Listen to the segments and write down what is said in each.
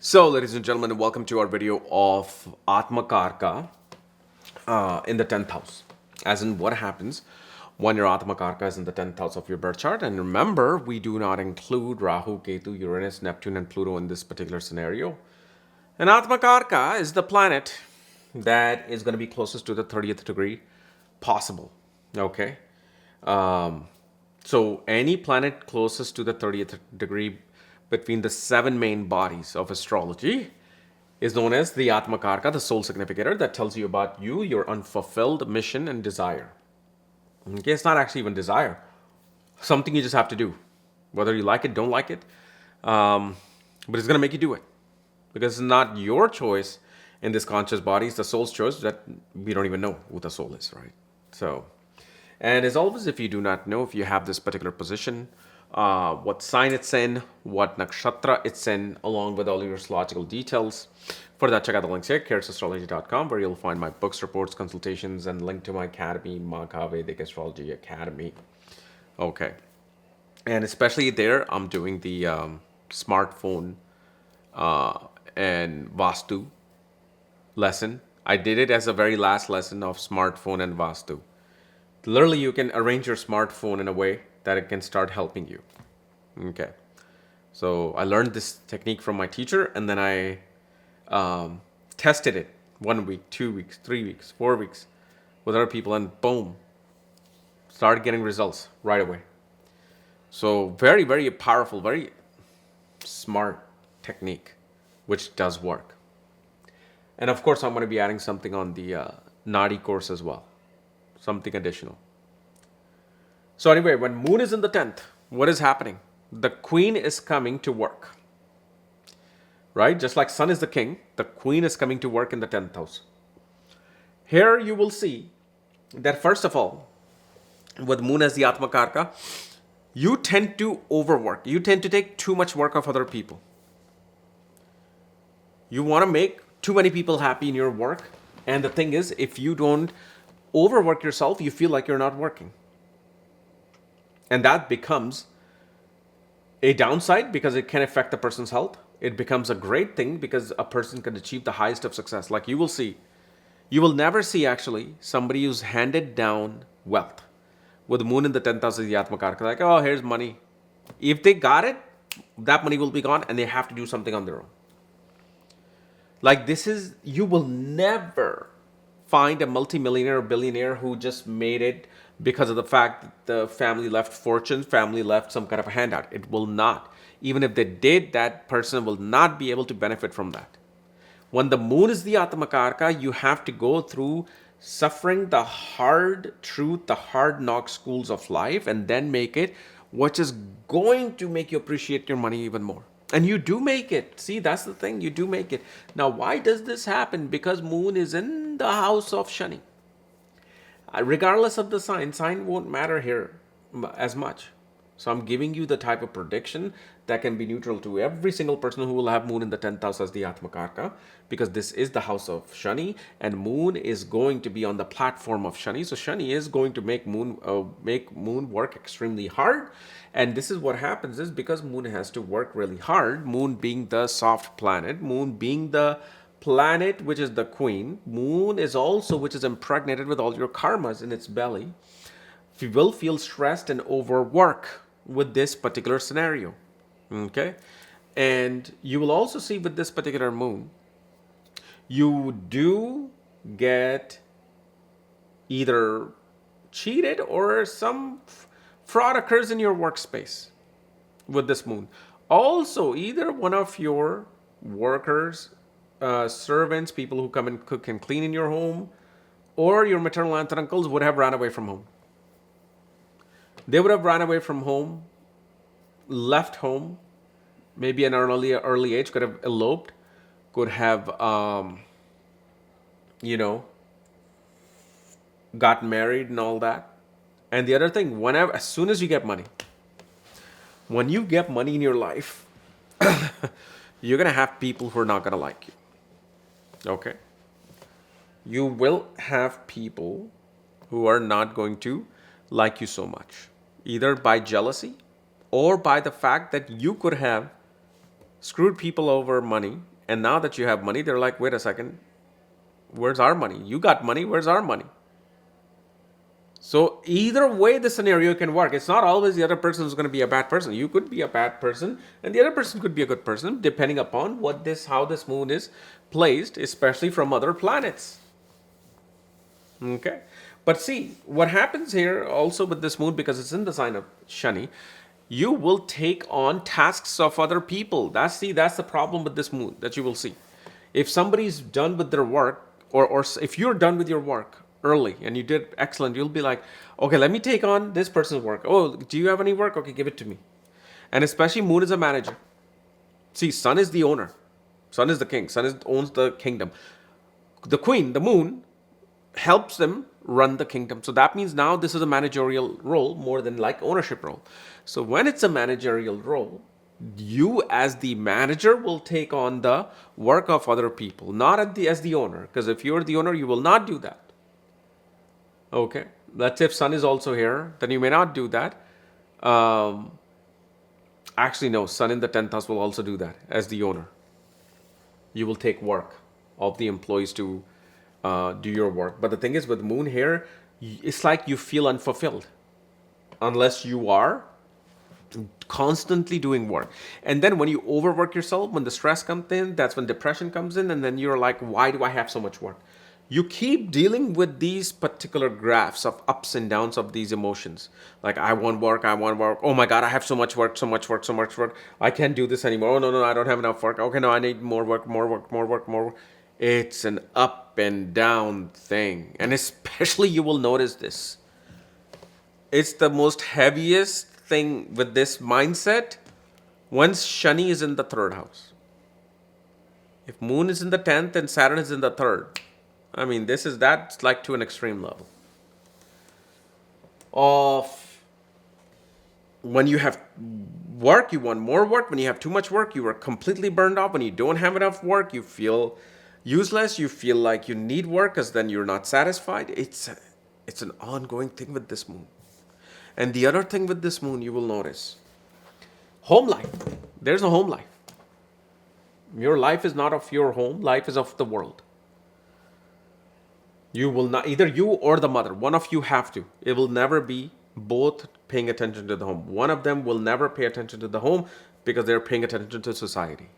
So, ladies and gentlemen, welcome to our video of Atmakaraka in the 10th house. As in, what happens when your Atmakaraka is in the 10th house of your birth chart. And remember, we do not include Rahu, Ketu, Uranus, Neptune, and Pluto in this particular scenario. And Atmakaraka is the planet that is going to be closest to the 30th degree possible. Okay. So any planet closest to the 30th degree between the seven main bodies of astrology is known as the Atmakaraka, the soul significator that tells you about you, your unfulfilled mission and desire. Okay, it's not actually even desire. Something you just have to do. Whether you like it, don't like it. But it's going to make you do it. Because it's not your choice in this conscious body. It's the soul's choice that we don't even know who the soul is, right? So, and as always, if you do not know, if you have this particular position, what sign it's in, what nakshatra it's in, along with all your astrological details. For that, check out the links here, astrology.com, where you'll find my books, reports, consultations, and link to my academy, Maha Vedic Astrology Academy. Okay. And especially there, I'm doing the smartphone and Vastu lesson. I did it as a very last lesson of smartphone and Vastu. Literally, you can arrange your smartphone in a way that it can start helping you. Okay. So I learned this technique from my teacher, and then I tested it 1 week, 2 weeks, 3 weeks, 4 weeks with other people, and boom, started getting results right away. So very, very powerful, very smart technique, which does work. And of course, I'm going to be adding something on the Nadi course as well, something additional. So anyway, when Moon is in the 10th, what is happening? The Queen is coming to work. Right? Just like Sun is the king, the Queen is coming to work in the 10th house. Here you will see that first of all, with Moon as the Atmakaraka, you tend to overwork. You tend to take too much work of other people. You want to make too many people happy in your work. And the thing is, if you don't overwork yourself, you feel like you're not working. And that becomes a downside because it can affect the person's health. It becomes a great thing because a person can achieve the highest of success. Like you will see, you will never see actually somebody who's handed down wealth with the Moon in the 10th house of the Atmakaraka. Like, oh, here's money. If they got it, that money will be gone and they have to do something on their own. Like this is, you will never find a multimillionaire or billionaire who just made it because of the fact that the family left fortunes, family left some kind of a handout. It will not. Even if they did, that person will not be able to benefit from that. When the Moon is the Atmakaraka, you have to go through suffering the hard truth, the hard knock schools of life, and then make it, which is going to make you appreciate your money even more. And you do make it. See, that's the thing. You do make it. Now, why does this happen? Because Moon is in the house of Shani. Regardless of the sign won't matter here as much. So I'm giving you the type of prediction that can be neutral to every single person who will have Moon in the 10th house as the Atmakaraka, because this is the house of Shani, and Moon is going to be on the platform of Shani. So Shani is going to make Moon work extremely hard. And this is what happens is because Moon has to work really hard, Moon being the soft planet, Moon being the planet which is the Queen, Moon is also which is impregnated with all your karmas in its belly. You will feel stressed and overwork with this particular scenario. Okay? And you will also see with this particular Moon, you do get either cheated or some fraud occurs in your workspace with this Moon. Also, either one of your workers, servants, people who come and cook and clean in your home, or your maternal aunt and uncles would have run away from home. They would have run away from home, left home, maybe at an early age, could have eloped, could have, got married and all that. And the other thing, as soon as you get money, when you get money in your life, you're going to have people who are not going to like you. Okay? You will have people who are not going to like you so much, either by jealousy or by the fact that you could have screwed people over money And now that you have money, they're like, wait a second, where's our money? You got money, where's our money? So either way the scenario can work. It's not always the other person is going to be a bad person. You could be a bad person and the other person could be a good person, depending upon how this moon is placed, especially from other planets. Okay. But see, what happens here also with this moon, because it's in the sign of Shani, you will take on tasks of other people. That's the problem with this moon that you will see. If somebody's done with their work, or if you're done with your work early and you did excellent, you'll be like, okay, let me take on this person's work. Oh, do you have any work? Okay, give it to me. And especially moon is a manager. See, sun is the owner. Sun is the king. Owns the kingdom. The queen, the moon, helps them run the kingdom. So that means now this is a managerial role more than like ownership role. So when it's a managerial role, you as the manager will take on the work of other people, not as the owner. Because if you're the owner, you will not do that. Okay, let's say if sun is also here, then you may not do that. Actually, no, sun in the 10th house will also do that as the owner. You will take work of the employees to do your work. But the thing is with moon here, it's like you feel unfulfilled unless you are constantly doing work. And then when you overwork yourself, when the stress comes in, that's when depression comes in. And then you're like, why do I have so much work? You keep dealing with these particular graphs of ups and downs of these emotions. Like, I want work. Oh my God, I have so much work. I can't do this anymore. Oh, no, I don't have enough work. Okay, no, I need more work. It's an up and down thing. And especially you will notice this. It's the most heaviest thing with this mindset once Shani is in the 3rd house. If moon is in the 10th and Saturn is in the 3rd, I mean, that's like to an extreme level. Of when you have work, you want more work. When you have too much work, you are completely burned out. When you don't have enough work, you feel useless. You feel like you need work because then you're not satisfied. It's an ongoing thing with this moon. And the other thing with this moon, you will notice, home life. There's no home life. Your life is not of your home. Life is of the world. You will not, either you or the mother, one of you have to. It will never be both paying attention to the home. One of them will never pay attention to the home because they're paying attention to society.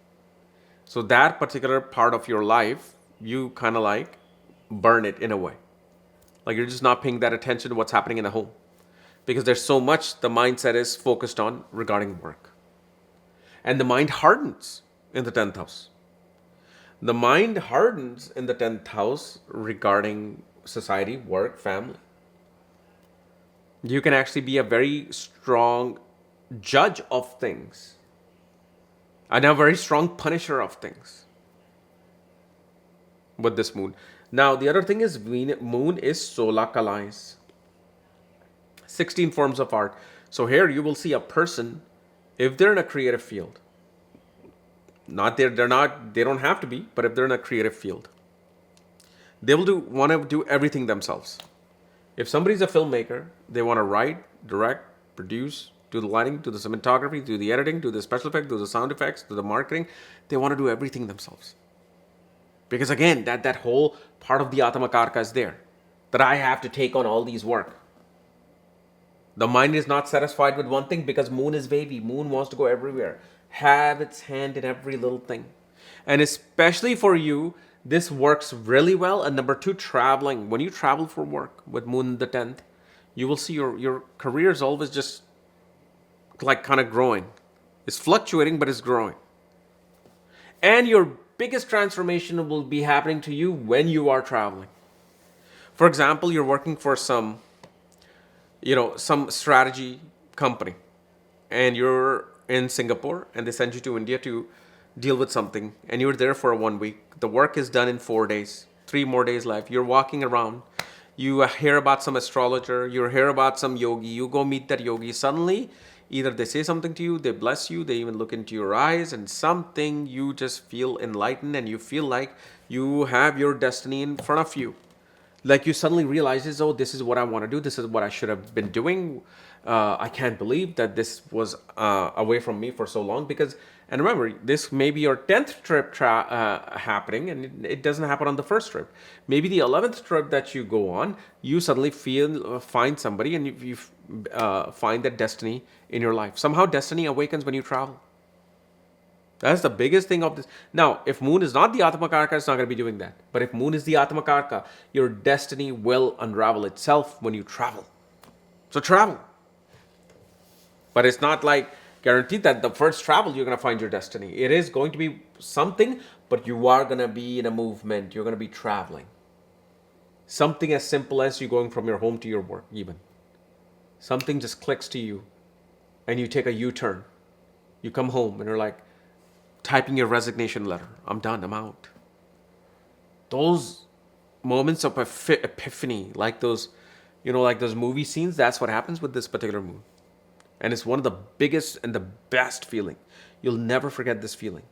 So that particular part of your life, you kind of like burn it in a way. Like you're just not paying that attention to what's happening in the home. Because there's so much the mindset is focused on regarding work. And the mind hardens in the 10th house. The mind hardens in the 10th house regarding society, work, family. You can actually be a very strong judge of things and a very strong punisher of things with this moon. Now, the other thing is moon is sola kalais. 16 forms of art. So here you will see a person, if they're in a creative field, they don't have to be, but if they're in a creative field, they will want to do everything themselves. If somebody's a filmmaker, they want to write, direct, produce, do the lighting, do the cinematography, do the editing, do the special effects, do the sound effects, do the marketing. They want to do everything themselves. Because again, that whole part of the Atmakaraka is there, that I have to take on all these work. The mind is not satisfied with one thing because moon is wavy. Moon wants to go everywhere. Have its hand in every little thing. And especially for you, this works really well. And number 2, traveling. When you travel for work with moon in the 10th, you will see your career is always just like kind of growing. It's fluctuating, but it's growing. And your biggest transformation will be happening to you when you are traveling. For example, you're working for some strategy company and you're in Singapore and they send you to India to deal with something and you're there for 1 week. The work is done in 4 days, 3 more days left. You're walking around. You hear about some astrologer. You hear about some yogi. You go meet that yogi. Suddenly, either they say something to you, they bless you, they even look into your eyes and something you just feel enlightened and you feel like you have your destiny in front of you. Like you suddenly realizes, oh, this is what I want to do. This is what I should have been doing. I can't believe that this was away from me for so long. Because, and remember, this may be your 10th trip happening, and it doesn't happen on the first trip. Maybe the 11th trip that you go on, you suddenly find somebody, and you find that destiny in your life. Somehow destiny awakens when you travel. That's the biggest thing of this. Now, if moon is not the Atmakaraka, it's not going to be doing that. But if moon is the Atmakaraka, your destiny will unravel itself when you travel. So travel. But it's not like guaranteed that the first travel you're going to find your destiny. It is going to be something, but you are going to be in a movement. You're going to be traveling. Something as simple as you going from your home to your work, even. Something just clicks to you, and you take a U-turn. You come home, and you're like, typing your resignation letter. I'm done. I'm out. Those moments of epiphany, like those, like those movie scenes, that's what happens with this particular moon. And it's one of the biggest and the best feeling. You'll never forget this feeling.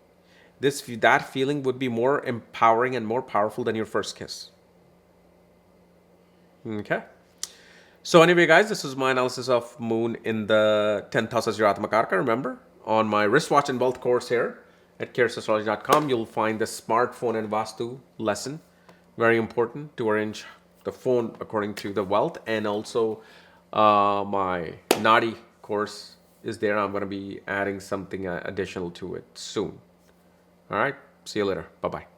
That feeling would be more empowering and more powerful than your first kiss. Okay. So anyway, guys, this is my analysis of moon in the 10th house as your Atmakaraka. Remember, on my wristwatch and wealth course here at Astrology.com, you'll find the smartphone and Vastu lesson. Very important to arrange the phone according to the wealth. And also my Nadi course is there. I'm going to be adding something additional to it soon. All right. See you later. Bye-bye.